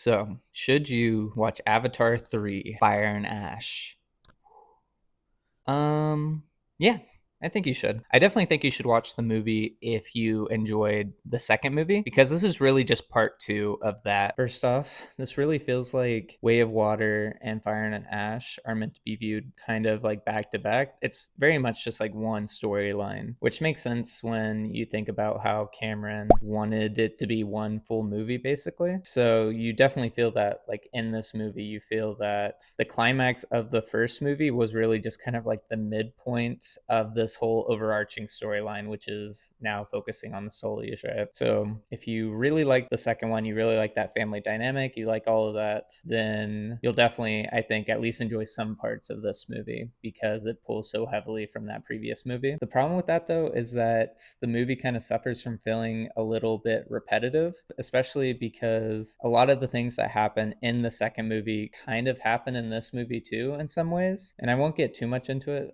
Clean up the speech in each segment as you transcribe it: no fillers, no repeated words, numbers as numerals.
So, should you watch Avatar 3, Fire and Ash? Um, yeah, I think you should. I definitely think you should watch the movie if you enjoyed the second movie, because this is really just part two of that. First off, this really feels like Way of Water and Fire and Ash are meant to be viewed kind of like back to back. It's very much just like one storyline, which makes sense when you think about how Cameron wanted it to be one full movie, basically. So you definitely feel that, like in this movie, you feel that the climax of the first movie was really just kind of like the midpoint of this whole overarching storyline, which is now focusing on the Sully trip. So if you really like the second one, you really like that family dynamic, you like all of that, then you'll definitely, I think, at least enjoy some parts of this movie because it pulls so heavily from that previous movie. The problem with that, though, is that the movie kind of suffers from feeling a little bit repetitive, especially because a lot of the things that happen in the second movie kind of happen in this movie too, in some ways. And I won't get too much into it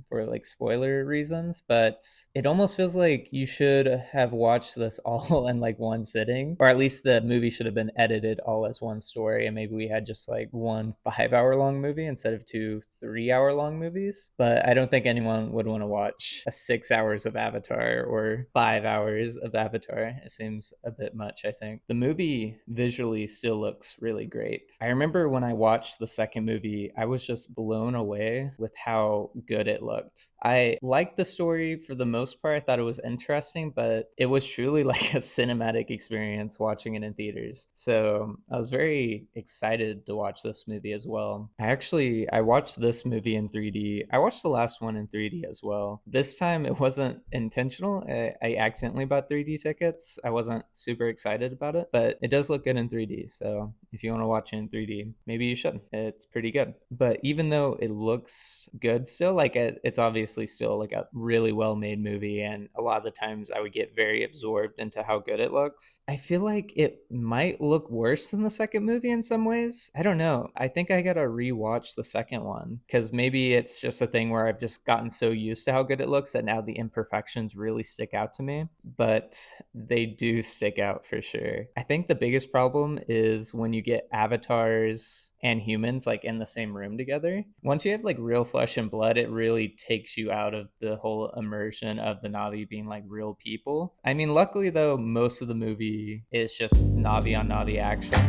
for like spoiler reasons, but it almost feels like you should have watched this all in like one sitting, or at least the movie should have been edited all as one story, and maybe we had just like one 5 hour long movie instead of two 3 hour long movies. But I don't think anyone would want to watch a 6 hours of Avatar or 5 hours of Avatar. It seems a bit much, I think. The movie visually still looks really great. I remember when I watched the second movie, I was just blown away with how good it looked. I liked the story for the most part. I thought it was interesting, but it was truly like a cinematic experience watching it in theaters. So I was very excited to watch this movie as well. I watched this movie in 3D. I watched the last one in 3D as well. This time it wasn't intentional. I accidentally bought 3D tickets. I wasn't super excited about it, but it does look good in 3D. So if you want to watch it in 3D, maybe you should. It's pretty good. But even though it looks good still, like it's obviously still like a really well made movie, and a lot of the times I would get very absorbed into how good it looks. I feel like it might look worse than the second movie in some ways. I don't know. I think I gotta rewatch the second one because maybe it's just a thing where I've just gotten so used to how good it looks that now the imperfections really stick out to me. But they do stick out for sure. I think the biggest problem is when you get avatars and humans like in the same room together. Once you have like real flesh and blood, it really takes you out of the whole immersion of the Navi being like real people. I mean, luckily though, most of the movie is just Navi on Navi action.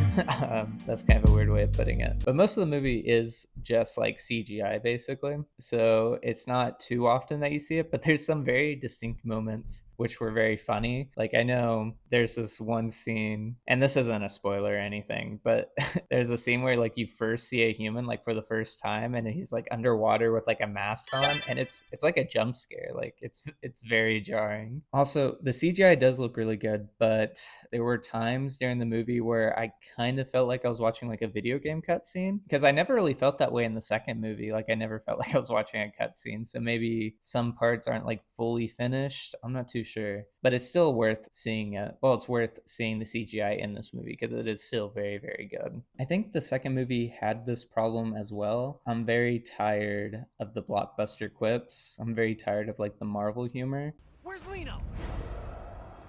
That's kind of a weird way of putting it. But most of the movie is just like CGI basically. So it's not too often that you see it, but there's some very distinct moments which were very funny. Like I know there's this one scene, and this isn't a spoiler or anything, but there's a scene where like you first see a human like for the first time, and he's like underwater with like a mask on, and it's like a jump scare. Like it's very jarring. Also, the CGI does look really good, but there were times during the movie where I kind of felt like I was watching like a video game cutscene because I never really felt that way in the second movie. Like I never felt like I was watching a cutscene. So maybe some parts aren't like fully finished. I'm not too sure, but it's still worth seeing it. Well, it's worth seeing the CGI in this movie because it is still very, very good. I think the second movie had this problem as well. I'm very tired of the blockbuster quips. I'm very tired of like the Marvel humor. Where's Lino?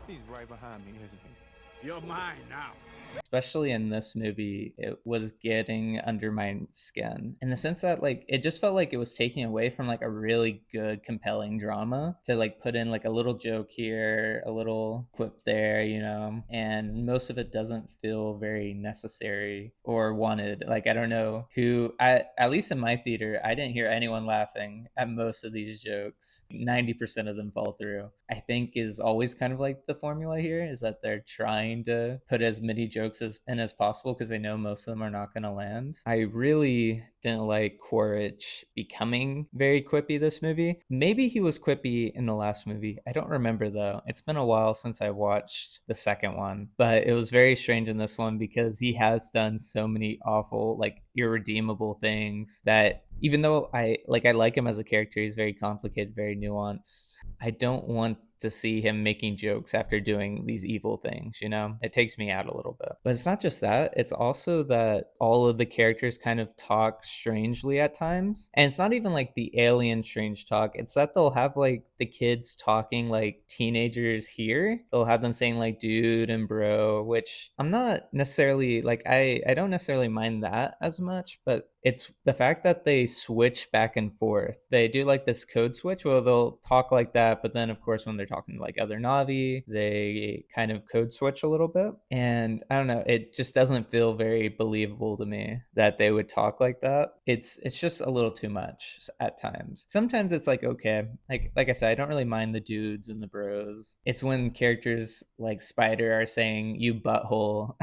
He's right behind me, isn't he? You're mine now. Especially in this movie, it was getting under my skin in the sense that like it just felt like it was taking away from like a really good compelling drama to like put in like a little joke here, a little quip there, you know, and most of it doesn't feel very necessary or wanted. Like I don't know who, at least in my theater, I didn't hear anyone laughing at most of these jokes. 90% of them fall through. I think is always kind of like the formula here is that they're trying to put as many jokes as possible because they know most of them are not going to land. I really didn't like Quaritch becoming very quippy this movie. Maybe he was quippy in the last movie. I don't remember though. It's been a while since I watched the second one, but it was very strange in this one because he has done so many awful, like irredeemable things that even though I like him as a character, he's very complicated, very nuanced. I don't want to see him making jokes after doing these evil things, you know? It takes me out a little bit. But it's not just that, it's also that all of the characters kind of talk strangely at times. And it's not even like the alien strange talk, it's that they'll have like the kids talking like teenagers here. They'll have them saying like dude and bro, which I'm not necessarily like, I don't necessarily mind that as much, but it's the fact that they switch back and forth. They do like this code switch where they'll talk like that, but then of course when they're talking to like other Navi, they kind of code switch a little bit. And I don't know, it just doesn't feel very believable to me that they would talk like that. It's just a little too much at times. Sometimes it's like okay, like I said, I don't really mind the dudes and the bros. It's when characters like Spider are saying you butthole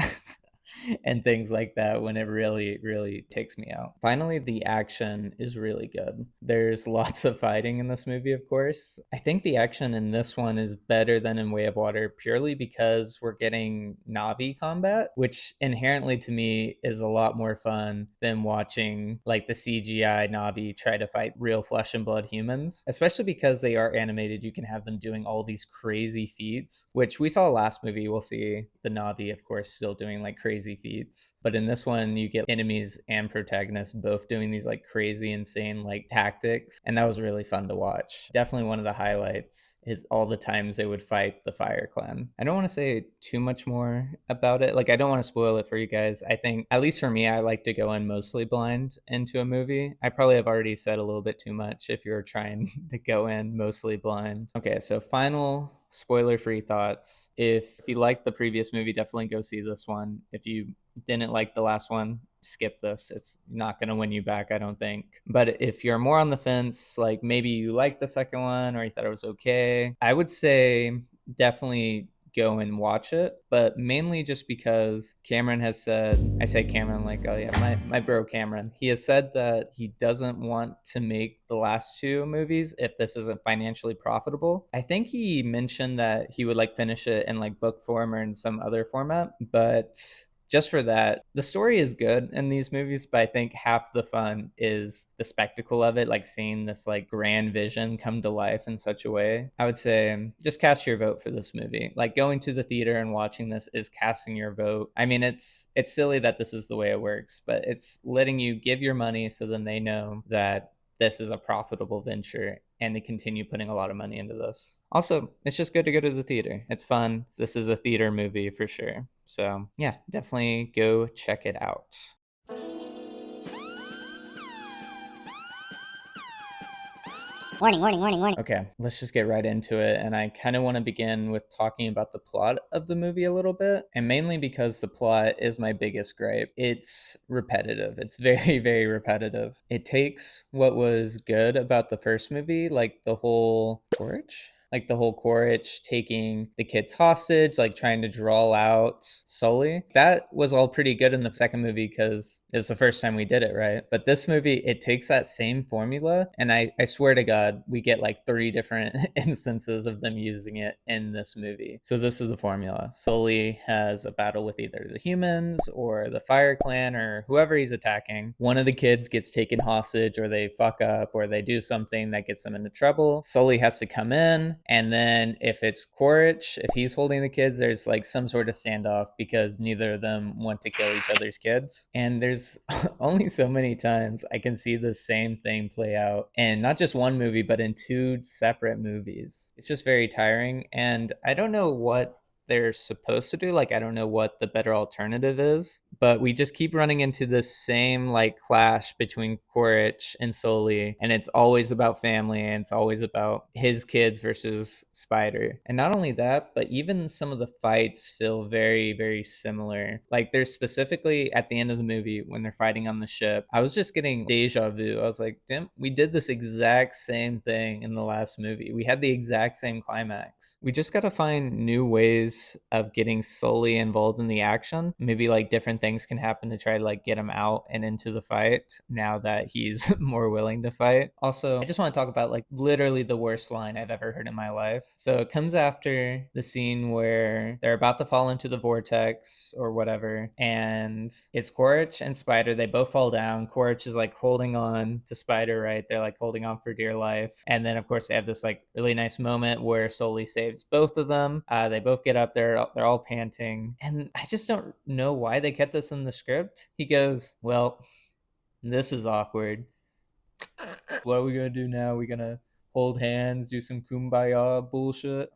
and things like that when it really takes me out. Finally, the action is really good. There's lots of fighting in this movie, of course. I think the action in this one is better than in Way of Water purely because we're getting Navi combat, which inherently to me is a lot more fun than watching like the CGI Navi try to fight real flesh and blood humans, especially because they are animated. You can have them doing all these crazy feats, which we saw last movie. We'll see the Navi, of course, still doing like crazy feats, but in this one you get enemies and protagonists both doing these like crazy insane like tactics, and that was really fun to watch. Definitely one of the highlights is all the times they would fight the Fire Clan. I don't want to say too much more about it, like I don't want to spoil it for you guys. I think at least for me, I like to go in mostly blind into a movie. I probably have already said a little bit too much if you're trying to go in mostly blind. Okay, so final spoiler free thoughts. If you liked the previous movie, definitely go see this one. If you didn't like the last one, skip this. It's not going to win you back, I don't think. But if you're more on the fence, like maybe you liked the second one or you thought it was okay, I would say definitely go and watch it, but mainly just because Cameron has said, I say Cameron like, oh yeah, my bro Cameron, he has said that he doesn't want to make the last two movies if this isn't financially profitable. I think he mentioned that he would like finish it in like book form or in some other format, but just for that, the story is good in these movies, but I think half the fun is the spectacle of it, like seeing this like grand vision come to life in such a way. I would say just cast your vote for this movie. Like going to the theater and watching this is casting your vote. I mean, it's silly that this is the way it works, but it's letting you give your money so then they know that this is a profitable venture and they continue putting a lot of money into this. Also, it's just good to go to the theater. It's fun. This is a theater movie for sure. So yeah, definitely go check it out. Warning, warning, warning, warning. Okay, let's just get right into it. And I kind of want to begin with talking about the plot of the movie a little bit. And mainly because the plot is my biggest gripe. It's repetitive. It's very repetitive. It takes what was good about the first movie, like the whole Quaritch. Like the whole Quaritch taking the kids hostage, like trying to draw out Sully. That was all pretty good in the second movie because it's the first time we did it, right? But this movie, it takes that same formula, and I swear to God, we get like 3 different instances of them using it in this movie. So this is the formula. Sully has a battle with either the humans or the Fire Clan or whoever he's attacking. One of the kids gets taken hostage, or they fuck up, or they do something that gets them into trouble. Sully has to come in. And then if it's Quaritch, if he's holding the kids, there's like some sort of standoff because neither of them want to kill each other's kids. And there's only so many times I can see the same thing play out. And not just one movie, but in 2 separate movies. It's just very tiring. And I don't know what they're supposed to do. Like, I don't know what the better alternative is, but we just keep running into this same like clash between Quaritch and Sully, and it's always about family, and it's always about his kids versus Spider. And not only that, but even some of the fights feel very similar. Like there's specifically at the end of the movie when they're fighting on the ship, I was just getting deja vu. I was like, damn, we did this exact same thing in the last movie. We had the exact same climax. We just got to find new ways ways of getting Sully involved in the action. Maybe like different things can happen to try to like get him out and into the fight now that he's more willing to fight. Also, I just want to talk about like literally the worst line I've ever heard in my life. So it comes after the scene where they're about to fall into the vortex or whatever, and it's Quaritch and Spider. They both fall down. Quaritch is like holding on to Spider, right? They're like holding on for dear life. And then of course they have this like really nice moment where Sully saves both of them. They both get up there, they're all panting. And I just don't know why they kept this in the script. He goes, well, this is awkward. What are we gonna do now? We gonna hold hands, do some kumbaya bullshit?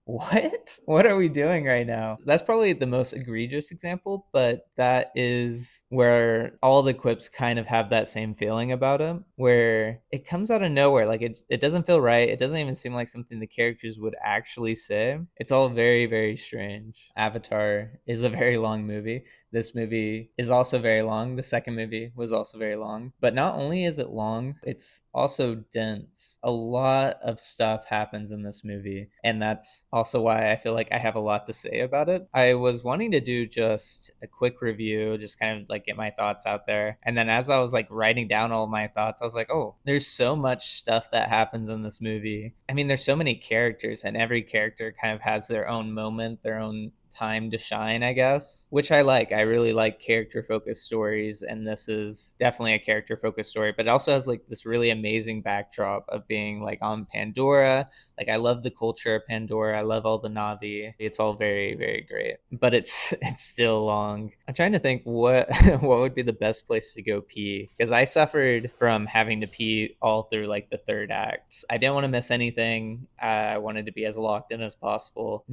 What are we doing right now? That's probably the most egregious example, but that is where all the quips kind of have that same feeling about him, where it comes out of nowhere. Like it doesn't feel right. It doesn't even seem like something the characters would actually say. It's all very, very strange. Avatar is a very long movie. This movie is also very long. The second movie was also very long. But not only is it long, it's also dense. A lot of stuff happens in this movie, and that's also why I feel like I have a lot to say about it. I was wanting to do just a quick review, just kind of like get my thoughts out there. And then as I was like writing down all my thoughts, I was like, oh, there's so much stuff that happens in this movie. I mean, there's so many characters, and every character kind of has their own moment, their own time to shine, I guess, which I like. I really like character focused stories, and this is definitely a character focused story, but it also has like this really amazing backdrop of being like on Pandora. Like I love the culture of Pandora. I love all the Navi. It's all very, very great, but it's still long. I'm trying to think what what would be the best place to go pee, because I suffered from having to pee all through like the third act. I didn't want to miss anything. I wanted to be as locked in as possible.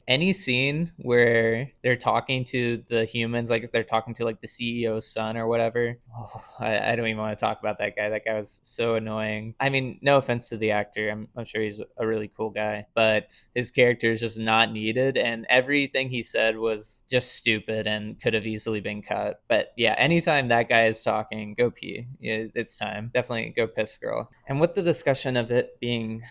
Any scene where they're talking to the humans, like if they're talking to like the CEO's son or whatever. I don't even want to talk about that guy. That guy was so annoying. I mean, no offense to the actor. I'm sure he's a really cool guy, but his character is just not needed. And everything he said was just stupid and could have easily been cut. But yeah, anytime that guy is talking, go pee. Yeah, it's time. Definitely go piss, girl. And with the discussion of it being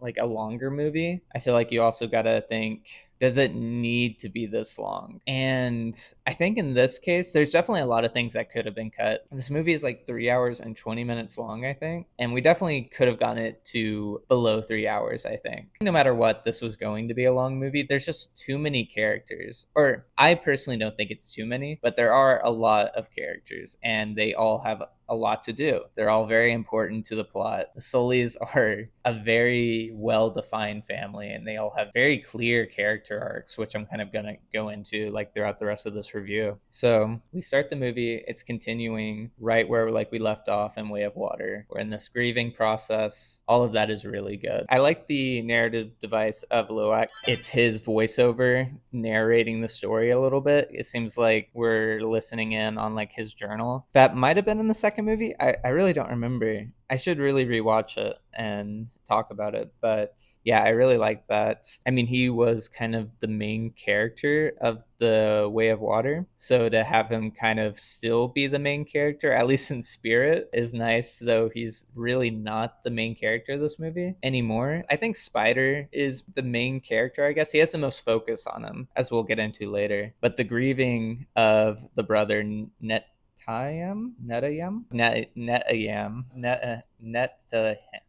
like a longer movie, I feel like you also gotta think, does it need to be this long? And I think in this case, there's definitely a lot of things that could have been cut. This movie is like 3 hours and 20 minutes long, I think. And we definitely could have gotten it to below 3 hours, I think. No matter what, this was going to be a long movie. There's just too many characters. Or I personally don't think it's too many, but there are a lot of characters, and they all have a lot to do. They're all very important to the plot. The Sullys are a very well-defined family, and they all have very clear character arcs, which I'm kind of gonna go into like throughout the rest of this review. So we start the movie, it's continuing right where like we left off in Way of Water. We're in this grieving process. All of that is really good. I like the narrative device of Loak. It's his voiceover narrating the story a little bit. It seems like we're listening in on like his journal. That might have been in the second movie. I really don't remember. I should really rewatch it and talk about it. But yeah, I really like that. I mean, he was kind of the main character of the Way of Water. So to have him kind of still be the main character, at least in spirit, is nice, though he's really not the main character of this movie anymore. I think Spider is the main character, I guess. He has the most focus on him, as we'll get into later. But the grieving of the brother,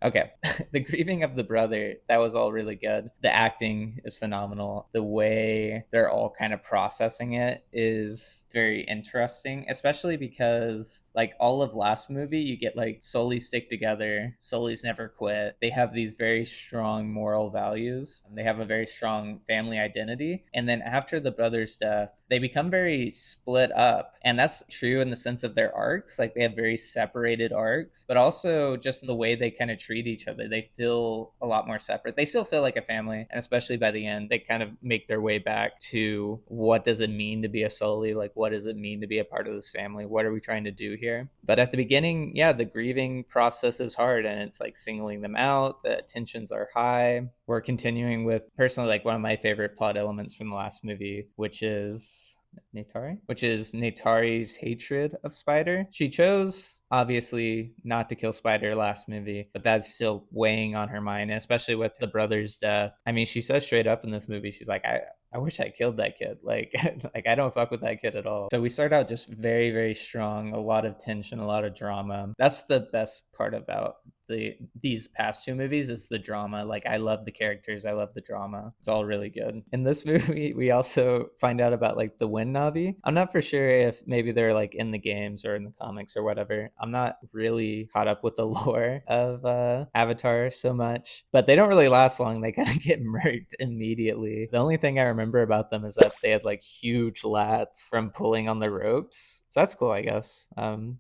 okay. The grieving of the brother, that was all really good. The acting is phenomenal. The way they're all kind of processing it is very interesting, especially because like all of last movie, you get like Sully stick together, Sully's never quit. They have these very strong moral values, and they have a very strong family identity. And then after the brother's death, they become very split up. And that's true in the sense of their arcs. Like they have very separated arcs, but also just in the way they kind of treat each other. They feel a lot more separate. They still feel like a family. And especially by the end, they kind of make their way back to what does it mean to be a Sully? Like, what does it mean to be a part of this family? What are we trying to do here? But at the beginning, yeah, the grieving process is hard, and it's like singling them out. The tensions are high. We're continuing with personally like one of my favorite plot elements from the last movie, which is Neytiri's hatred of Spider. She chose, obviously, not to kill Spider last movie, but that's still weighing on her mind, especially with the brother's death. I mean, she says straight up in this movie, she's like, I I wish I killed that kid. Like, like I don't fuck with that kid at all. So we start out just very, very strong, a lot of tension, a lot of drama. That's the best part about these past two movies is the drama. Like, I love the characters, I love the drama. It's all really good. In this movie, we also find out about like the Wind Navi. I'm not for sure if maybe they're like in the games or in the comics or whatever. I'm not really caught up with the lore of Avatar so much, but they don't really last long. They kind of get murked immediately. The only thing I remember about them is that they had like huge lats from pulling on the ropes. So that's cool, I guess.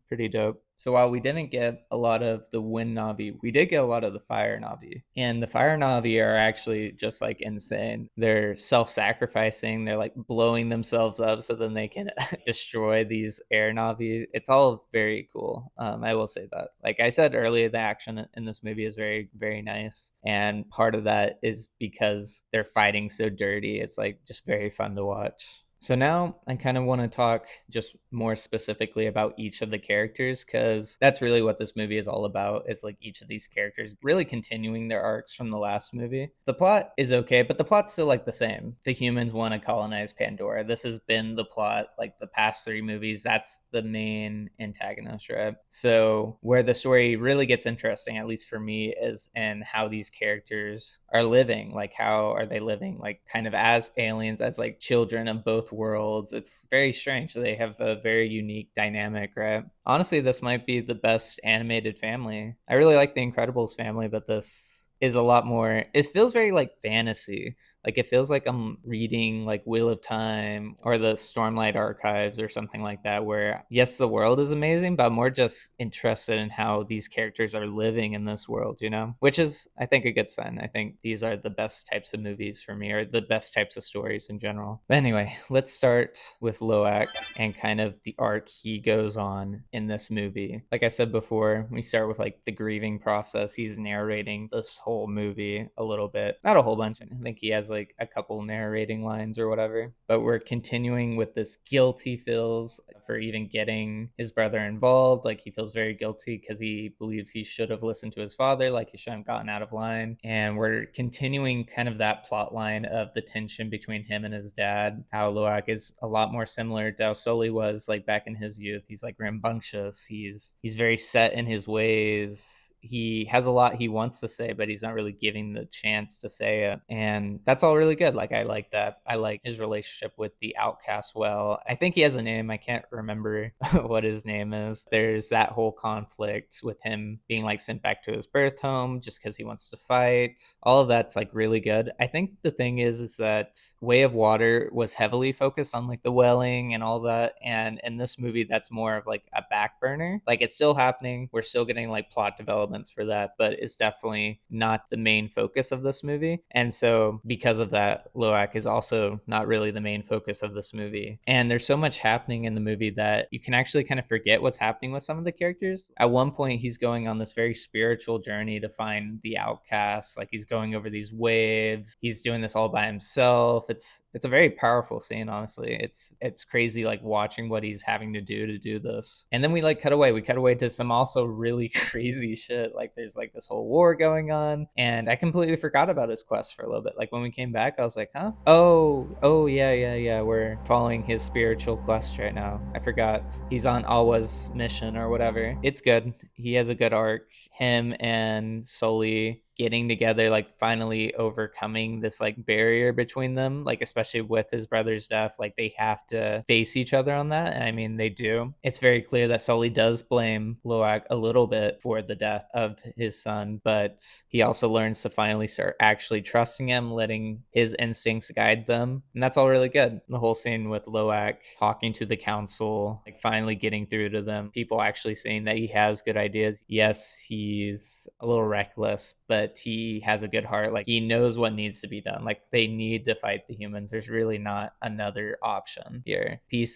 Pretty dope. So while we didn't get a lot of the Wind Navi, we did get a lot of the Fire Navi. And the Fire Navi are actually just like insane. They're self-sacrificing. They're like blowing themselves up so then they can destroy these Air Navi. It's all very cool. I will say that. Like I said earlier, the action in this movie is very, very nice. And part of that is because they're fighting so dirty. It's like just very fun to watch. So now I kind of want to talk just more specifically about each of the characters, because that's really what this movie is all about, is like each of these characters really continuing their arcs from the last movie. The plot is okay, but the plot's still like the same. The humans want to colonize Pandora. This has been the plot like the past three movies. That's the main antagonist, right? So where the story really gets interesting, at least for me, is in how these characters are living. Like, how are they living like kind of as aliens, as like children of both worlds. It's very strange. They have a very unique dynamic, right? Honestly, this might be the best animated family. I really like the Incredibles family, but this is a lot more, it feels very like fantasy. Like it feels like I'm reading like Wheel of Time or the Stormlight Archives or something like that, where yes, the world is amazing, but I'm more just interested in how these characters are living in this world, you know, which is, I think, a good sign. I think these are the best types of movies for me, or the best types of stories in general. But anyway, let's start with Loak and kind of the arc he goes on in this movie. Like I said before, we start with like the grieving process. He's narrating this whole movie a little bit, not a whole bunch. I think he has like a couple narrating lines or whatever, but we're continuing with this guilt he feels for even getting his brother involved. Like he feels very guilty because he believes he should have listened to his father, like he shouldn't have gotten out of line. And we're continuing kind of that plot line of the tension between him and his dad, how Loak is a lot more similar to how Sully was like back in his youth. He's like rambunctious, he's very set in his ways, he has a lot he wants to say, but he's not really giving the chance to say it. And that's all really good. Like, I like that. I like his relationship with the outcast well. I think he has a name. I can't remember what his name is. There's that whole conflict with him being like sent back to his birth home just because he wants to fight. All of that's like really good. I think the thing is that Way of Water was heavily focused on like the welling and all that. And in this movie, that's more of like a back burner. Like, it's still happening. We're still getting like plot developments for that, but it's definitely not the main focus of this movie. And so because of that, Loak is also not really the main focus of this movie. And there's so much happening in the movie that you can actually kind of forget what's happening with some of the characters. At one point, he's going on this very spiritual journey to find the outcast. Like, he's going over these waves. He's doing this all by himself. It's a very powerful scene, honestly. It's crazy, like, watching what he's having to do this. And then we like cut away to some also really crazy shit. Like, there's like this whole war going on, and I completely forgot about his quest for a little bit. Like, when we came back, I was like, huh? Oh yeah, we're following his spiritual quest right now. I forgot. He's on Awa's mission or whatever. It's good. He has a good arc. Him and Sully getting together, like finally overcoming this like barrier between them, like especially with his brother's death, like they have to face each other on that. And I mean, they do. It's very clear that Sully does blame Loak a little bit for the death of his son, but he also learns to finally start actually trusting him, letting his instincts guide them. And that's all really good. The whole scene with Loak talking to the council, like finally getting through to them, people actually saying that he has good ideas. Yes, he's a little reckless, but he has a good heart. Like, he knows what needs to be done. Like, they need to fight the humans. There's really not another option here. Peace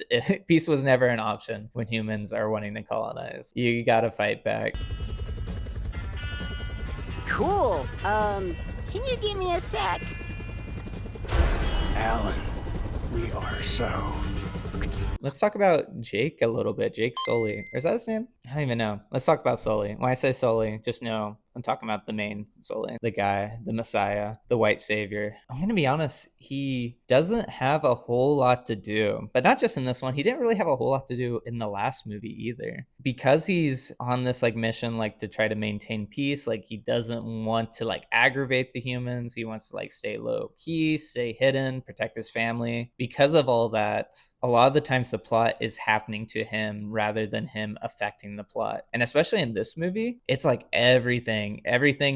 was never an option when humans are wanting to colonize. You gotta fight back. Cool. Can you give me a sec? Alan, we are so... Let's talk about Jake a little bit. Jake Sully. Or is that his name? I don't even know. Let's talk about Sully. When I say Sully, just know I'm talking about the main Sully, the guy, the Messiah, the white savior. I'm going to be honest, he doesn't have a whole lot to do, but not just in this one. He didn't really have a whole lot to do in the last movie either, because he's on this like mission, like to try to maintain peace. Like he doesn't want to like aggravate the humans. He wants to like stay low key, stay hidden, protect his family. Because of all that, a lot of the times the plot is happening to him rather than him affecting the plot. And especially in this movie, it's like everything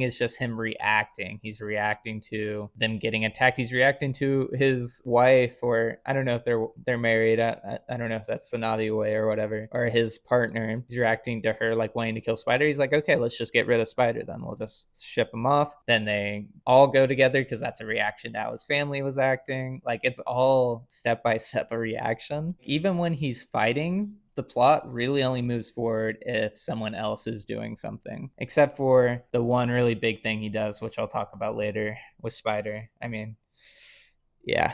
is just him reacting. He's reacting to them getting attacked. He's reacting to his wife, or I don't know if they're married. I don't know if that's the Navi way or whatever, or his partner. He's reacting to her like wanting to kill Spider. He's like, okay, let's just get rid of Spider then. We'll just ship him off. Then they all go together because that's a reaction to how his family was acting. Like it's all step by step a reaction. Even when he's fighting, the plot really only moves forward if someone else is doing something, except for the one really big thing he does, which I'll talk about later with Spider. I mean, yeah,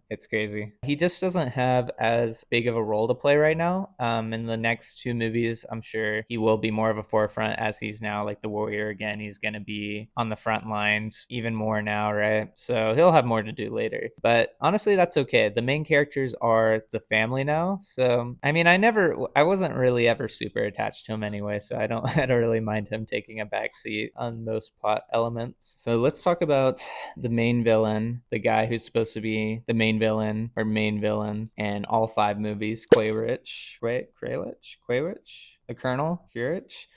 it's crazy. He just doesn't have as big of a role to play right now. In the next two movies, I'm sure he will be more of a forefront, as he's now like the warrior again. He's going to be on the front lines even more now, right? So he'll have more to do later. But honestly, that's okay. The main characters are the family now. So, I mean, I wasn't really ever super attached to him anyway. So I don't really mind him taking a back seat on most plot elements. So let's talk about the main villain, the guy who's supposed to be the main villain in all 5 movies, Quaritch, right? Quaritch, the Colonel, Quaritch.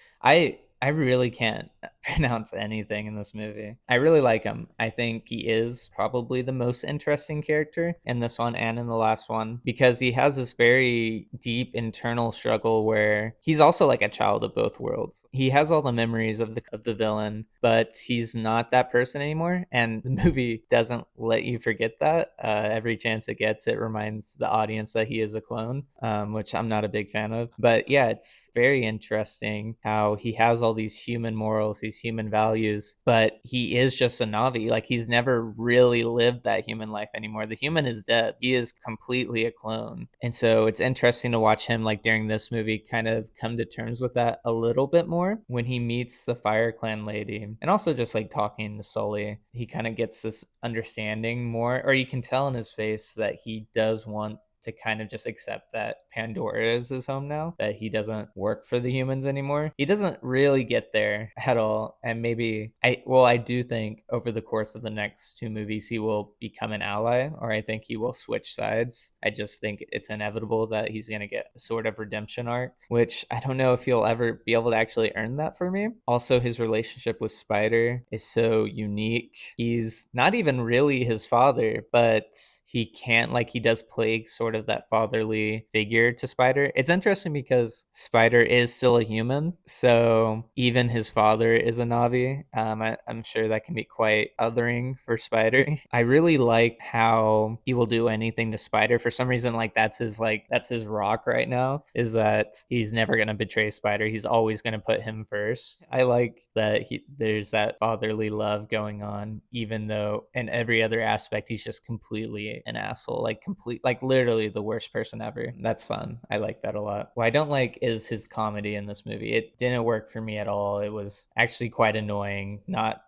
I really can't pronounce anything in this movie. I really like him. I think he is probably the most interesting character in this one and in the last one, because he has this very deep internal struggle where he's also like a child of both worlds. He has all the memories of the villain, but he's not that person anymore. And the movie doesn't let you forget that. Every chance it gets, it reminds the audience that he is a clone, which I'm not a big fan of. But yeah, it's very interesting how he has all these human morals, these human values, but he is just a Navi. Like he's never really lived that human life anymore. The human is dead. He is completely a clone. And so it's interesting to watch him like during this movie kind of come to terms with that a little bit more when he meets the Fire Clan lady. And also just like talking to Sully, he kind of gets this understanding more, or you can tell in his face that he does want to kind of just accept that Pandora is his home now, that he doesn't work for the humans anymore. He doesn't really get there at all. And maybe I do think over the course of the next 2 movies, he will become an ally, or I think he will switch sides. I just think it's inevitable that he's going to get a sort of redemption arc, which I don't know if he'll ever be able to actually earn that for me. Also, his relationship with Spider is so unique. He's not even really his father, but he can't, like, he does play sort of that fatherly figure to Spider. It's interesting because Spider is still a human, so even his father is a Navi. I'm sure that can be quite othering for Spider. I really like how he will do anything to Spider. For some reason, like that's his rock right now, is that he's never gonna betray Spider. He's always gonna put him first. I like that there's that fatherly love going on, even though in every other aspect he's just completely an asshole, like literally the worst person ever. That's fun. I like that a lot. What I don't like is his comedy in this movie. It didn't work for me at all. It was actually quite annoying, not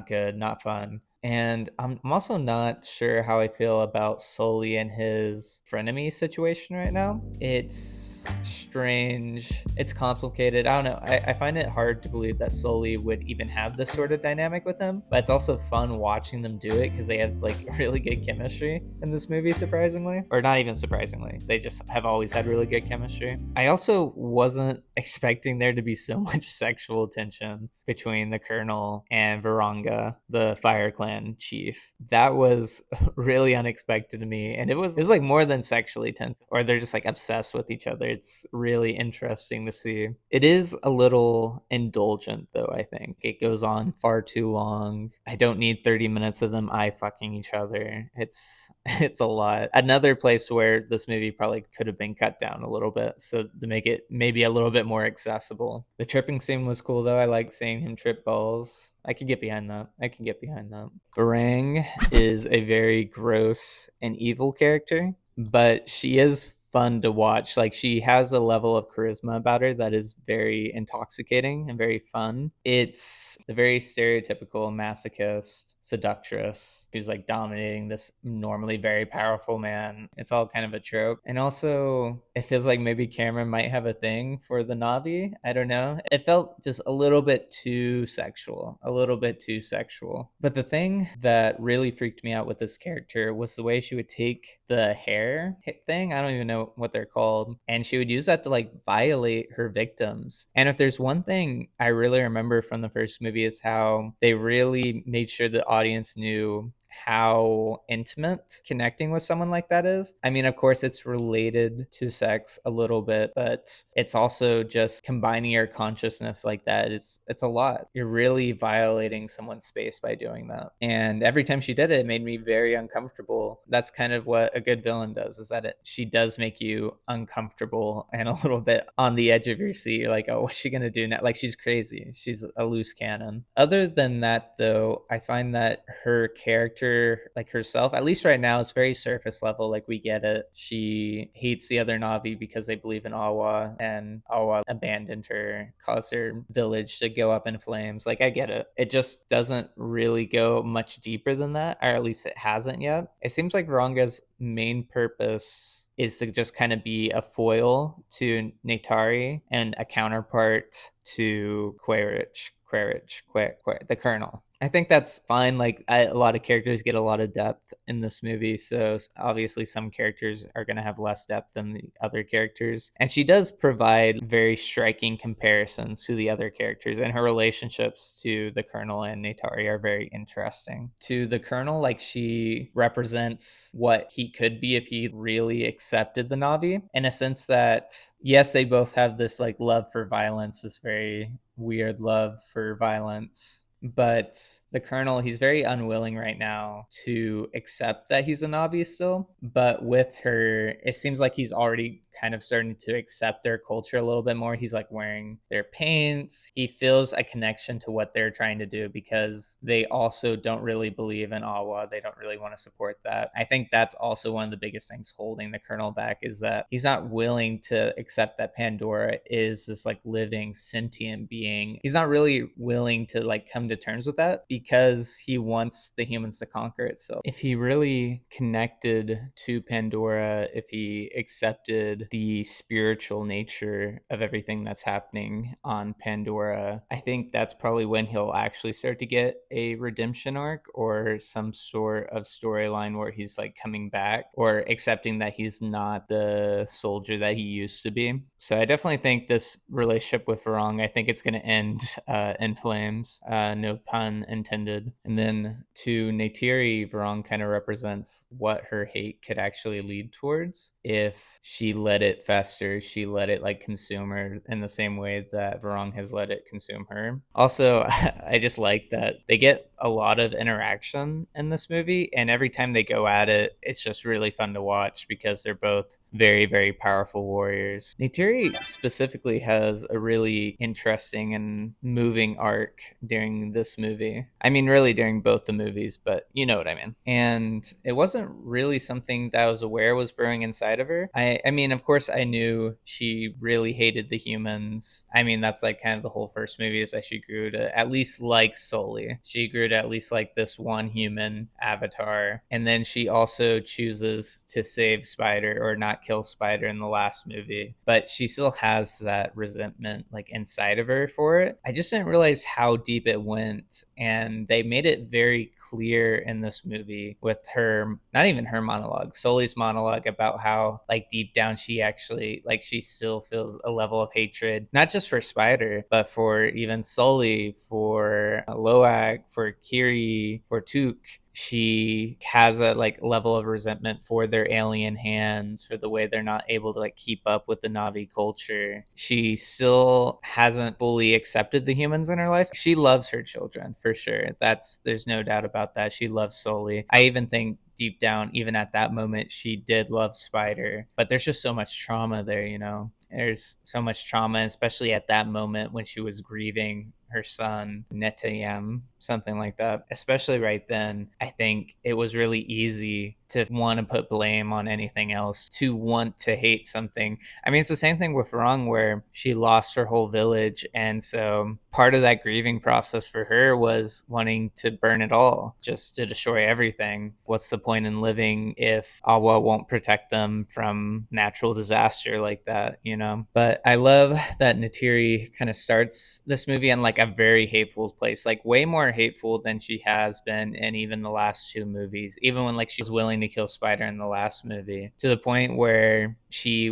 good, not fun. And I'm also not sure how I feel about Sully and his frenemy situation right now. It's strange. It's complicated. I don't know. I find it hard to believe that Sully would even have this sort of dynamic with him. But it's also fun watching them do it because they have like really good chemistry in this movie, surprisingly. Or not even surprisingly. They just have always had really good chemistry. I also wasn't expecting there to be so much sexual tension between the Colonel and Varanga, the Fire Clan chief. That was really unexpected to me, and it was like more than sexually tense, or they're just like obsessed with each other. It's really interesting to see. It is a little indulgent though. I think it goes on far too long. I don't need 30 minutes of them eye fucking each other. It's a lot. Another place where this movie probably could have been cut down a little bit so to make it maybe a little bit more accessible. The tripping scene was cool though. I like seeing him trip balls. I can get behind that. Varang is a very gross and evil character, but she is fun to watch. Like, she has a level of charisma about her that is very intoxicating and very fun. It's the very stereotypical masochist seductress who's like dominating this normally very powerful man. It's all kind of a trope. And also, it feels like maybe Cameron might have a thing for the Navi. I don't know. It felt just a little bit too sexual, a little bit too sexual. But the thing that really freaked me out with this character was the way she would take the hair thing. I don't even know what they're called. And she would use that to like violate her victims. And if there's one thing I really remember from the first movie is how they really made sure the audience knew how intimate connecting with someone like that is. I mean, of course, it's related to sex a little bit, but it's also just combining your consciousness like that. It's a lot. You're really violating someone's space by doing that. And every time she did it, it made me very uncomfortable. That's kind of what a good villain does, is that she does make you uncomfortable and a little bit on the edge of your seat. You're like, oh, what's she gonna do now? Like, she's crazy. She's a loose cannon. Other than that, though, I find that her character, like herself, at least right now, it's very surface level. Like, we get it. She hates the other Navi because they believe in Awa, and Awa abandoned her, caused her village to go up in flames. Like, I get it. It just doesn't really go much deeper than that, or at least it hasn't yet. It seems like Varanga's main purpose is to just kind of be a foil to Neytiri and a counterpart to Quaritch, the Colonel. I think that's fine. Like, a lot of characters get a lot of depth in this movie, so obviously some characters are going to have less depth than the other characters. And she does provide very striking comparisons to the other characters, and her relationships to the Colonel and Neytiri are very interesting. To the Colonel, like, she represents what he could be if he really accepted the Navi, in a sense that, yes, they both have this like love for violence, this very weird love for violence. But the Colonel, he's very unwilling right now to accept that he's a Navi still. But with her, it seems like he's already kind of starting to accept their culture a little bit more. He's like wearing their paints. He feels a connection to what they're trying to do because they also don't really believe in Awa. They don't really want to support that. I think that's also one of the biggest things holding the Colonel back, is that he's not willing to accept that Pandora is this like living sentient being. He's not really willing to like come to terms with that because he wants the humans to conquer it. So if he really connected to Pandora, if he accepted the spiritual nature of everything that's happening on Pandora, I think that's probably when he'll actually start to get a redemption arc or some sort of storyline where he's like coming back or accepting that he's not the soldier that he used to be. So I definitely think this relationship with Varang, I think it's going to end in flames. No pun intended. And then to Neytiri, Varang kind of represents what her hate could actually lead towards if she let it fester, she let it like consume her in the same way that Varang has let it consume her. Also, I just like that they get a lot of interaction in this movie, and every time they go at it, it's just really fun to watch because they're both very, very powerful warriors. Neytiri specifically has a really interesting and moving arc during this movie. I mean, really during both the movies, but you know what I mean. And it wasn't really something that I was aware was brewing inside of her. I mean, of course, I knew she really hated the humans. I mean, that's like kind of the whole first movie, is that she grew to at least like Sully. She grew to at least like this one human avatar. And then she also chooses to save Spider, or not kill Spider in the last movie. But she still has that resentment like inside of her for it. I just didn't realize how deep it went. And they made it very clear in this movie with her, not even her monologue, Sully's monologue, about how like deep down she actually, like, she still feels a level of hatred, not just for Spider, but for even Sully, for Loak, for Kiri, for Took. She has a like level of resentment for their alien hands, for the way they're not able to like keep up with the Navi culture. She still hasn't fully accepted the humans in her life. She loves her children for sure. There's no doubt about that. She loves Sully. I even think deep down, even at that moment, she did love Spider, but there's just so much trauma there, you know. There's so much trauma, especially at that moment when she was grieving her son, Netayam, something like that. Especially right then, I think it was really easy to want to put blame on anything else, to want to hate something. I mean, it's the same thing with Varang, where she lost her whole village. And so part of that grieving process for her was wanting to burn it all, just to destroy everything. What's the point in living if Awa won't protect them from natural disaster like that, you know? But I love that Neytiri kind of starts this movie in like a very hateful place, like way more hateful than she has been in even the last two movies, even when like she was willing to kill Spider in the last movie, to the point where she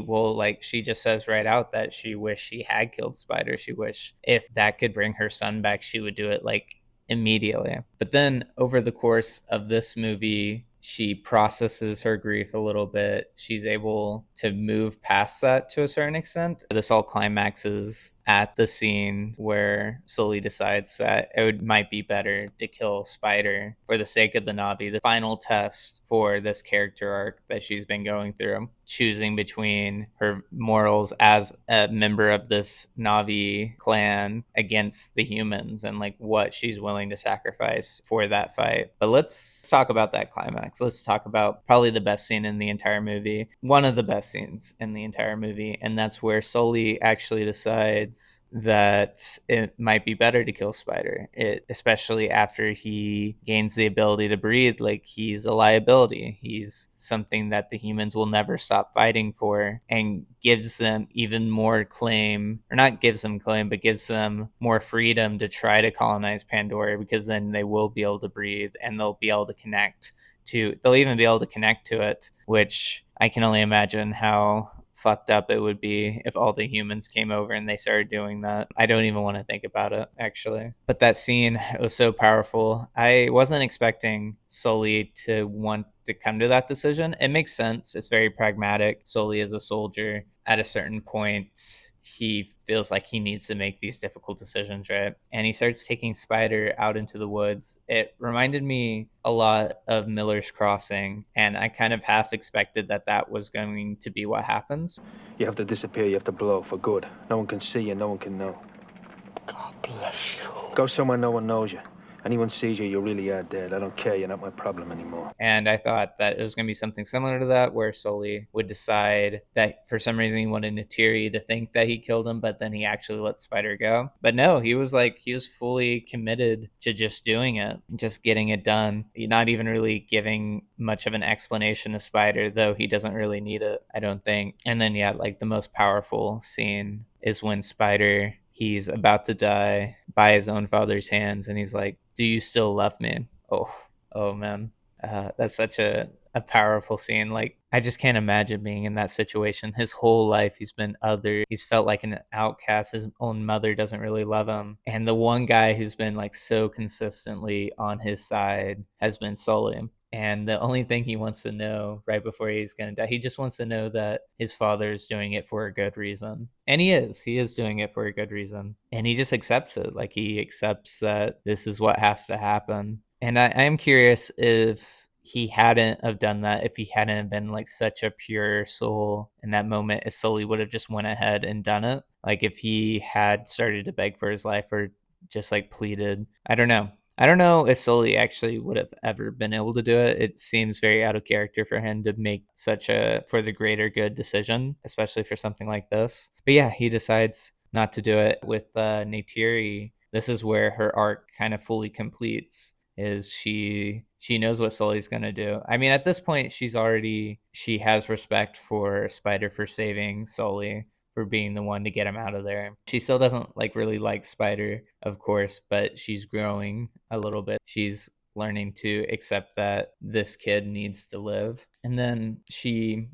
just says right out that she wished she had killed Spider. She wished if that could bring her son back, she would do it like immediately. But then over the course of this movie, she processes her grief a little bit. She's able to move past that to a certain extent. This all climaxes at the scene where Sully decides that might be better to kill Spider for the sake of the Na'vi, the final test for this character arc that she's been going through, choosing between her morals as a member of this Na'vi clan against the humans and like what she's willing to sacrifice for that fight. But let's talk about that climax. Let's talk about probably the best scene in the entire movie, one of the best scenes in the entire movie, and that's where Sully actually decides that it might be better to kill Spider, especially after he gains the ability to breathe. Like, he's a liability. He's something that the humans will never stop fighting for, and gives them even more claim, or not gives them claim, but gives them more freedom to try to colonize Pandora, because then they will be able to breathe and they'll be able to they'll even be able to connect to it, which I can only imagine how fucked up it would be if all the humans came over and they started doing that. I don't even want to think about it, actually. But that scene was so powerful. I wasn't expecting Sully to want to come to that decision. It makes sense. It's very pragmatic. Sully is a soldier. At a certain point, he feels like he needs to make these difficult decisions, right? And he starts taking Spider out into the woods. It reminded me a lot of Miller's Crossing, and I kind of half expected that that was going to be what happens. You have to disappear, you have to blow for good. No one can see you, no one can know. God bless you. Go somewhere no one knows you. Anyone sees you, you really are dead. I don't care, you're not my problem anymore. And I thought that it was going to be something similar to that, where Sully would decide that for some reason he wanted Neytiri to think that he killed him, but then he actually let Spider go. But no, he was fully committed to just doing it, just getting it done. Not even really giving much of an explanation to Spider, though he doesn't really need it, I don't think. And then, yeah, like the most powerful scene is when Spider, he's about to die by his own father's hands, and he's like, "Do you still love me?" Oh man. That's such a powerful scene. Like, I just can't imagine being in that situation. His whole life he's been other. He's felt like an outcast. His own mother doesn't really love him. And the one guy who's been like so consistently on his side has been Sully. And the only thing he wants to know right before he's going to die, he just wants to know that his father is doing it for a good reason. And he is doing it for a good reason. And he just accepts it. Like, he accepts that this is what has to happen. And I am curious if he hadn't have done that, if he hadn't been like such a pure soul in that moment, if Sully would have just went ahead and done it. Like, if he had started to beg for his life or just like pleaded. I don't know. I don't know if Sully actually would have ever been able to do it. It seems very out of character for him to make such a for the greater good decision, especially for something like this. But yeah, he decides not to do it. With Neytiri, this is where her arc kind of fully completes. Is she knows what Sully's gonna do. I mean, at this point, she has respect for Spider for saving Sully, for being the one to get him out of there. She still doesn't really like Spider, of course, but she's growing a little bit. She's learning to accept that this kid needs to live. And then she's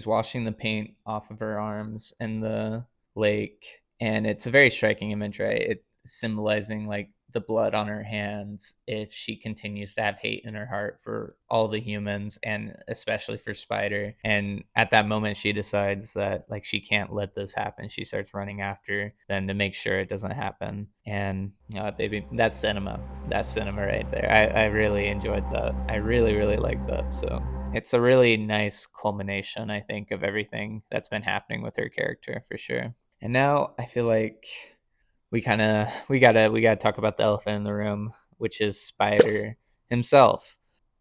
washing the paint off of her arms in the lake, and it's a very striking image, right? It symbolizing like the blood on her hands if she continues to have hate in her heart for all the humans, and especially for Spider. And at that moment, she decides that she can't let this happen. She starts running after them to make sure it doesn't happen. And baby, that's cinema. That's cinema right there. I really enjoyed that. I really, really liked that. So it's a really nice culmination, I think, of everything that's been happening with her character, for sure. And now I feel like we gotta talk about the elephant in the room, which is Spider himself.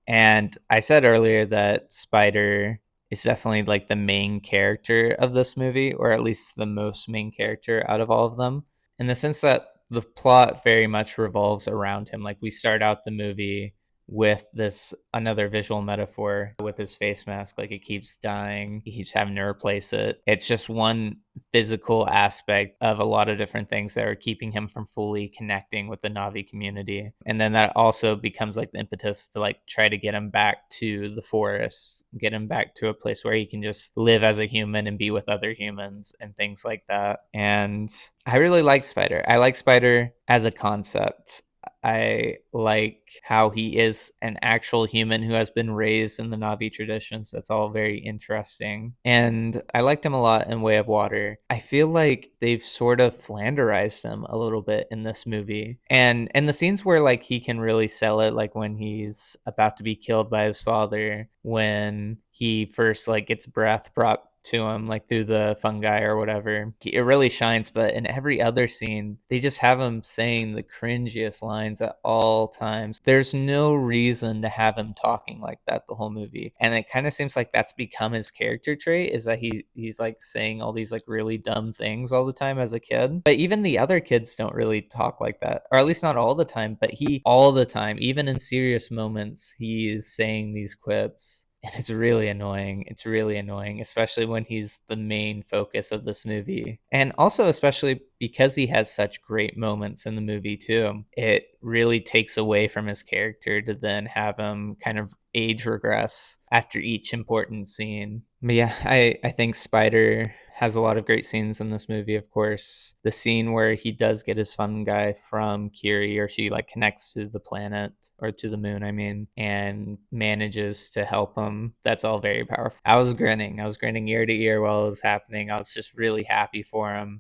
And I said earlier that Spider is definitely like the main character of this movie, or at least the most main character out of all of them, in the sense that the plot very much revolves around him. Like we start out the movie with this another visual metaphor with his face mask, like it keeps dying, he keeps having to replace it. It's just one physical aspect of a lot of different things that are keeping him from fully connecting with the Navi community. And then that also becomes like the impetus to like try to get him back to the forest, get him back to a place where he can just live as a human and be with other humans and things like that. And I really like Spider. I like Spider as a concept. I like how he is an actual human who has been raised in the Navi traditions. That's all very interesting. And I liked him a lot in Way of Water. I feel like they've sort of flanderized him a little bit in this movie. And the scenes where like he can really sell it, like when he's about to be killed by his father, when he first like gets breath brought to him like through the fungi or whatever, it really shines. But in every other scene they just have him saying the cringiest lines at all times. There's no reason to have him talking like that the whole movie, and it kind of seems like that's become his character trait, is that he's like saying all these like really dumb things all the time as a kid. But even the other kids don't really talk like that, or at least not all the time. But he all the time, even in serious moments, he is saying these quips. And it's really annoying. It's really annoying, especially when he's the main focus of this movie. And also, especially because he has such great moments in the movie, too. It really takes away from his character to then have him kind of age regress after each important scene. But yeah, I think Spider has a lot of great scenes in this movie. Of course, the scene where he does get his fungi from Kiri, or she like connects to the planet, or to the moon, I mean, and manages to help him. That's all very powerful. I was grinning ear to ear while it was happening. I was just really happy for him.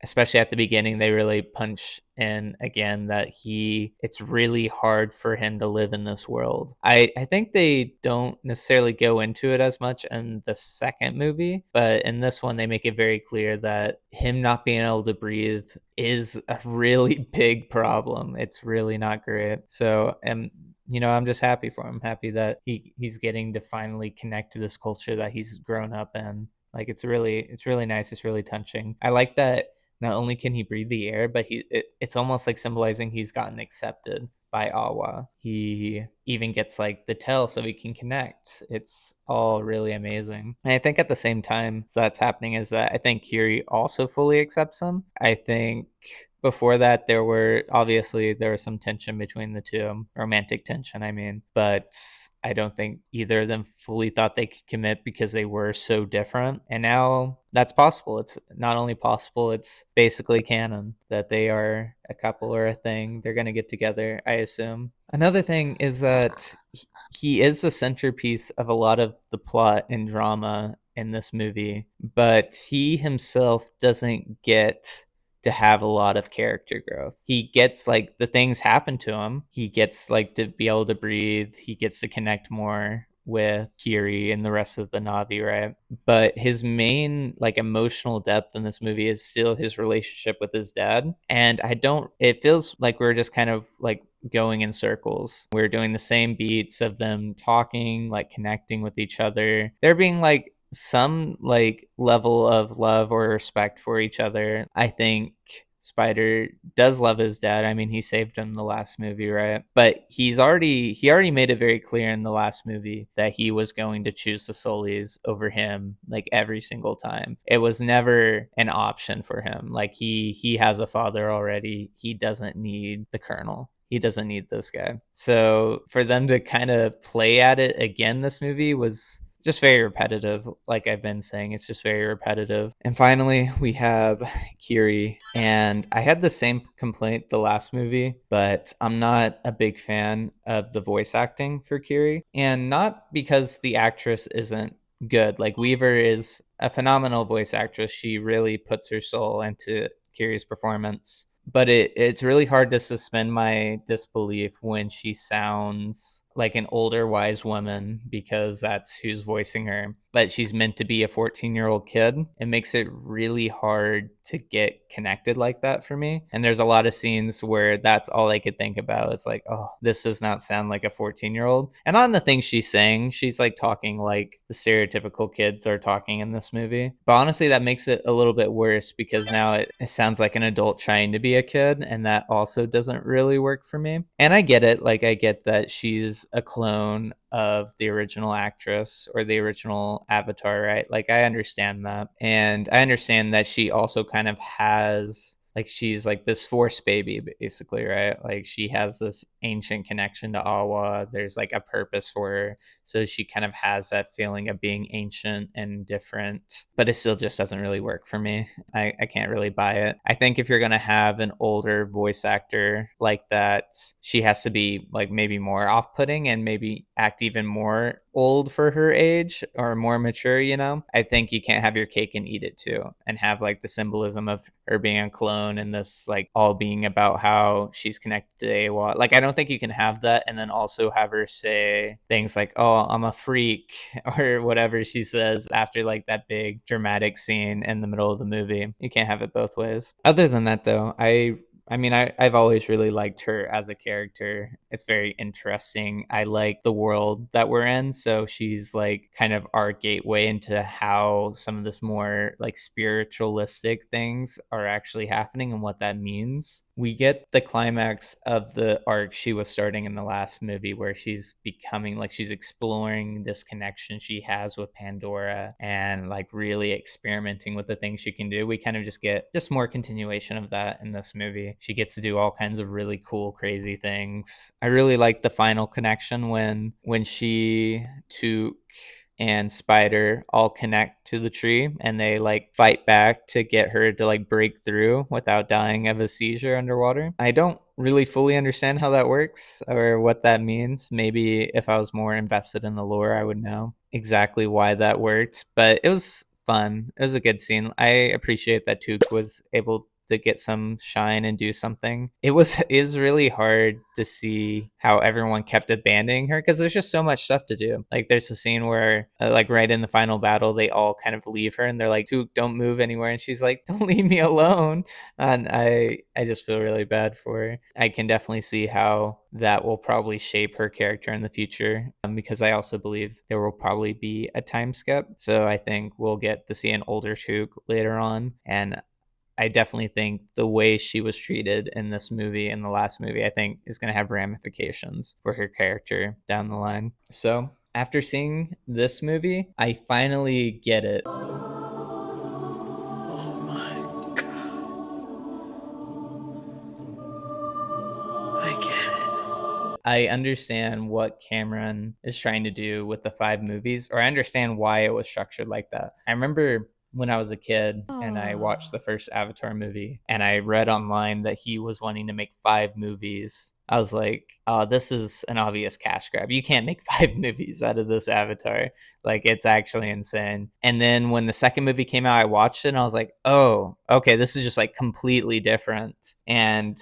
Especially at the beginning, they really punch in again that it's really hard for him to live in this world. I think they don't necessarily go into it as much in the second movie, but in this one they make it very clear that him not being able to breathe is a really big problem. It's really not great. So I'm just happy for him, happy that he's getting to finally connect to this culture that he's grown up in. Like it's really nice. It's really touching. I like that not only can he breathe the air, but it's almost like symbolizing he's gotten accepted by Awa. He even gets like the tail so he can connect. It's all really amazing. And I think at the same time so that's happening is that I think Kiri also fully accepts him. I think before that there was some tension between the two, romantic tension, I mean, but I don't think either of them fully thought they could commit because they were so different. And now that's possible. It's not only possible, it's basically canon that they are a couple or a thing. They're going to get together, I assume. Another thing is that he is the centerpiece of a lot of the plot and drama in this movie, but he himself doesn't get to have a lot of character growth. He gets like the things happen to him. He gets like to be able to breathe. He gets to connect more with Kiri and the rest of the Navi, right? But his main like emotional depth in this movie is still his relationship with his dad. And it feels like we're just kind of like going in circles. We're doing the same beats of them talking, like connecting with each other. They're being like some like level of love or respect for each other. I think Spider does love his dad. I mean, he saved him in the last movie, right? But he already made it very clear in the last movie that he was going to choose the Sullys over him like every single time. It was never an option for him. Like he has a father already. He doesn't need the Colonel. He doesn't need this guy. So for them to kind of play at it again this movie was just very repetitive. Like I've been saying, it's just very repetitive. And finally, we have Kiri. And I had the same complaint the last movie, but I'm not a big fan of the voice acting for Kiri. And not because the actress isn't good. Like Weaver is a phenomenal voice actress. She really puts her soul into Kiri's performance. But it's really hard to suspend my disbelief when she sounds like an older wise woman because that's who's voicing her, but she's meant to be a 14-year-old kid. It makes it really hard to get connected like that for me. And there's a lot of scenes where that's all I could think about. It's like, oh, this does not sound like a 14-year-old. And on the things she's saying, she's like talking like the stereotypical kids are talking in this movie. But honestly, that makes it a little bit worse because now it sounds like an adult trying to be a kid, and that also doesn't really work for me. And I get it. Like, I get that she's a clone of the original actress or the original Avatar, right? Like, I understand that. And I understand that she also kind of has, like, she's like this Force baby, basically, right? Like, she has this ancient connection to Awa. There's like a purpose for her. So she kind of has that feeling of being ancient and different, but it still just doesn't really work for me. I can't really buy it. I think if you're going to have an older voice actor like that, she has to be like maybe more off putting and maybe act even more old for her age or more mature, you know? I think you can't have your cake and eat it too and have like the symbolism of her being a clone and this like all being about how she's connected to Awa. Like, I don't think you can have that and then also have her say things like, oh, I'm a freak, or whatever she says after like that big dramatic scene in the middle of the movie. You can't have it both ways. Other than that, though, I've always really liked her as a character. It's very interesting. I like the world that we're in. So she's like kind of our gateway into how some of this more like spiritualistic things are actually happening and what that means. We get the climax of the arc she was starting in the last movie where she's becoming like she's exploring this connection she has with Pandora and like really experimenting with the things she can do. We kind of just get just more continuation of that in this movie. She gets to do all kinds of really cool, crazy things. I really like the final connection when she, Took, and Spider all connect to the tree and they like fight back to get her to like break through without dying of a seizure underwater. I don't really fully understand how that works or what that means. Maybe if I was more invested in the lore, I would know exactly why that worked, but it was fun. It was a good scene. I appreciate that Took was able to get some shine and do something. It was really hard to see how everyone kept abandoning her because there's just so much stuff to do. Like, there's a scene where like right in the final battle they all kind of leave her and they're like, Took, don't move anywhere, and she's like, don't leave me alone. And I just feel really bad for her. I can definitely see how that will probably shape her character in the future, because I also believe there will probably be a time skip. So I think we'll get to see an older Took later on, and I definitely think the way she was treated in this movie and the last movie, I think is going to have ramifications for her character down the line. So after seeing this movie, I finally get it. Oh my God. I get it. I understand what Cameron is trying to do with the 5 movies, or I understand why it was structured like that. I remember when I was a kid and I watched the first Avatar movie and I read online that he was wanting to make 5 movies. I was like, oh, this is an obvious cash grab. You can't make 5 movies out of this Avatar. Like, it's actually insane. And then when the second movie came out, I watched it and I was like, oh, okay, this is just like completely different. And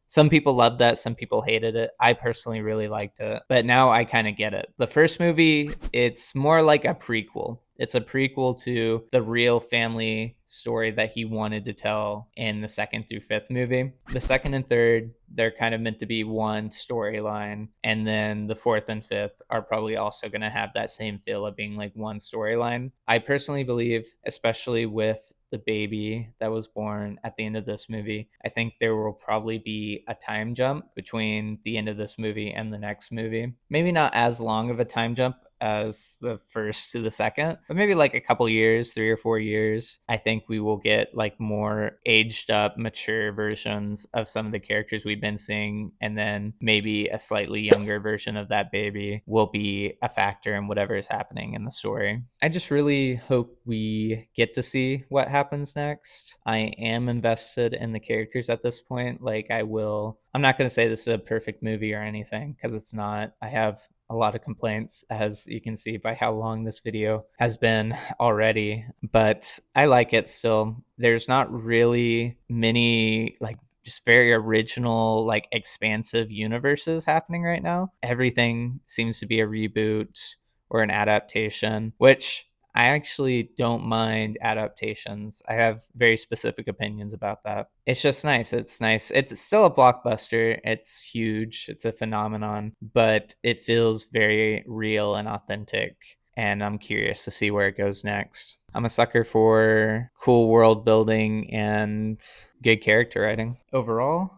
some people loved that. Some people hated it. I personally really liked it. But now I kind of get it. The first movie, it's more like a prequel. It's a prequel to the real family story that he wanted to tell in the 2nd through 5th movie. The 2nd and 3rd, they're kind of meant to be one storyline. And then the 4th and 5th are probably also going to have that same feel of being like one storyline. I personally believe, especially with the baby that was born at the end of this movie, I think there will probably be a time jump between the end of this movie and the next movie. Maybe not as long of a time jump as the first to the second, but maybe like a couple years, 3 or 4 years. I think we will get like more aged up, mature versions of some of the characters we've been seeing, and then maybe a slightly younger version of that baby will be a factor in whatever is happening in the story. I just really hope we get to see what happens next. I am invested in the characters at this point. Like, I'm not going to say this is a perfect movie or anything, because it's not. I have a lot of complaints, as you can see by how long this video has been already, but I like it still. There's not really many like just very original, like expansive universes happening right now. Everything seems to be a reboot or an adaptation, which I actually don't mind adaptations. I have very specific opinions about that. It's just nice. It's nice. It's still a blockbuster. It's huge. It's a phenomenon, but it feels very real and authentic. And I'm curious to see where it goes next. I'm a sucker for cool world building and good character writing. Overall,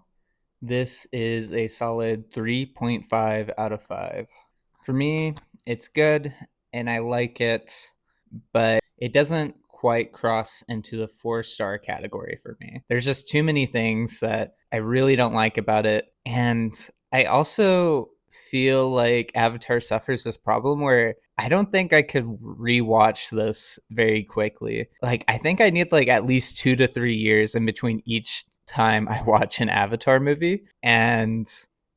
this is a solid 3.5 out of 5. For me, it's good and I like it, but it doesn't quite cross into the 4-star category for me. There's just too many things that I really don't like about it. And I also feel like Avatar suffers this problem where I don't think I could rewatch this very quickly. Like, I think I need like at least 2 to 3 years in between each time I watch an Avatar movie. And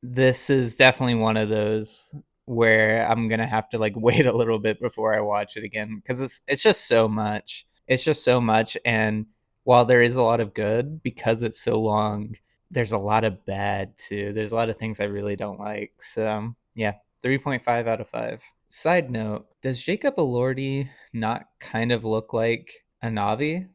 this is definitely one of those where I'm gonna have to like wait a little bit before I watch it again because it's just so much. It's just so much, and while there is a lot of good because it's so long, there's a lot of bad too. There's a lot of things I really don't like. So yeah, 3.5 out of 5. Side note: does Jacob Elordi not kind of look like a Navi?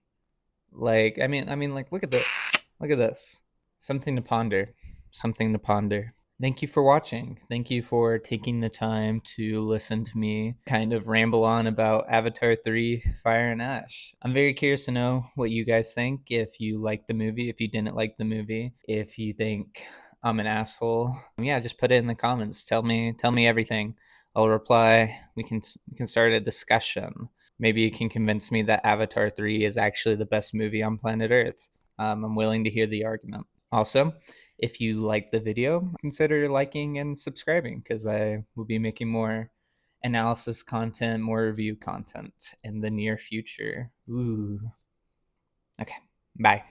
Like, like look at this. Look at this. Something to ponder. Something to ponder. Thank you for watching. Thank you for taking the time to listen to me kind of ramble on about Avatar 3 Fire and Ash. I'm very curious to know what you guys think. If you liked the movie, if you didn't like the movie, if you think I'm an asshole. Yeah, just put it in the comments. Tell me everything. I'll reply. We can start a discussion. Maybe you can convince me that Avatar 3 is actually the best movie on planet Earth. I'm willing to hear the argument. Also, if you like the video, consider liking and subscribing because I will be making more analysis content, more review content in the near future. Ooh. Okay, bye.